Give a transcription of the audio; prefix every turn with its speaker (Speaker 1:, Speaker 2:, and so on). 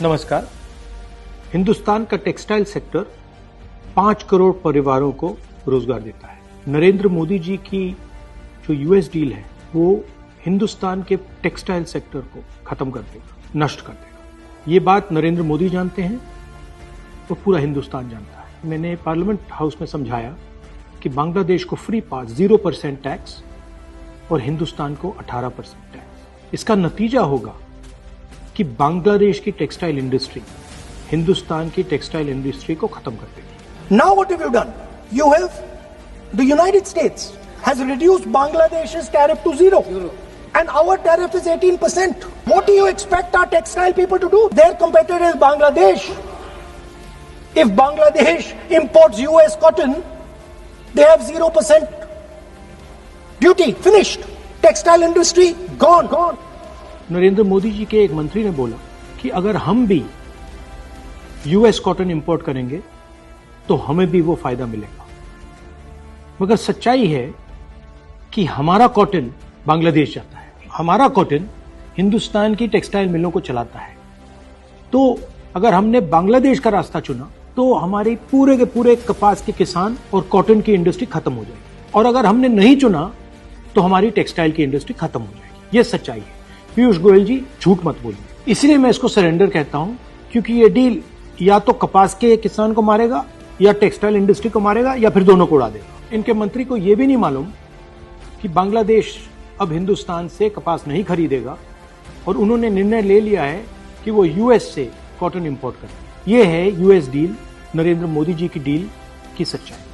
Speaker 1: नमस्कार। हिंदुस्तान का textile sector 5 crore परिवारों को रोजगार देता है। नरेंद्र मोदी जी की जो यूएस डील है वो हिंदुस्तान के टेक्सटाइल सेक्टर को खत्म कर देगा, नष्ट कर देगा। ये बात नरेंद्र मोदी जानते हैं और पूरा हिंदुस्तान जानता है। मैंने पार्लियामेंट हाउस में समझाया कि बांग्लादेश को फ्री पास 0% टैक्स और हिंदुस्तान को 18% टैक्स। इसका नतीजा होगा कि बांग्लादेश की टेक्सटाइल इंडस्ट्री हिंदुस्तान की टेक्सटाइल इंडस्ट्री को खत्म कर देगी।
Speaker 2: Now what have you done? The United States has reduced Bangladesh's tariff to zero. And our tariff is 18%. What do you expect our textile people to do? Their competitor is Bangladesh. If Bangladesh imports US cotton, they have 0% duty. Finished. Textile industry gone.
Speaker 1: Narendra Modi ji के एक मंत्री ने बोला कि अगर हम भी US cotton import करेंगे तो हमें भी वो फायदा मिलेगा। मगर सच्चाई है कि हमारा कॉटन बांग्लादेश जाता है, हमारा कॉटन हिंदुस्तान की टेक्सटाइल मिलों को चलाता है। तो अगर हमने बांग्लादेश का रास्ता चुना तो हमारे पूरे के पूरे कपास के किसान और कॉटन की इंडस्ट्री खत्म हो जाएगी, और अगर हमने नहीं चुना तो हमारी टेक्सटाइल की इंडस्ट्री खत्म हो जाएगी। ये सच्चाई है। पीयूष गोयल जी, झूठ मत बोलिए। इसलिए मैं इसको सरेंडर कहता हूं, क्योंकि ये डील या तो कपास के किसान को मारेगा या टेक्सटाइल इंडस्ट्री को मारेगा या फिर दोनों को उड़ा देगा। इनके मंत्री को यह भी नहीं मालूम कि बांग्लादेश अब हिंदुस्तान से कपास नहीं खरीदेगा और उन्होंने निर्णय ले लिया है कि वो यूएस से कॉटन इंपोर्ट करें। यह है यूएस डील, नरेंद्र मोदी जी की डील की सच्चाई।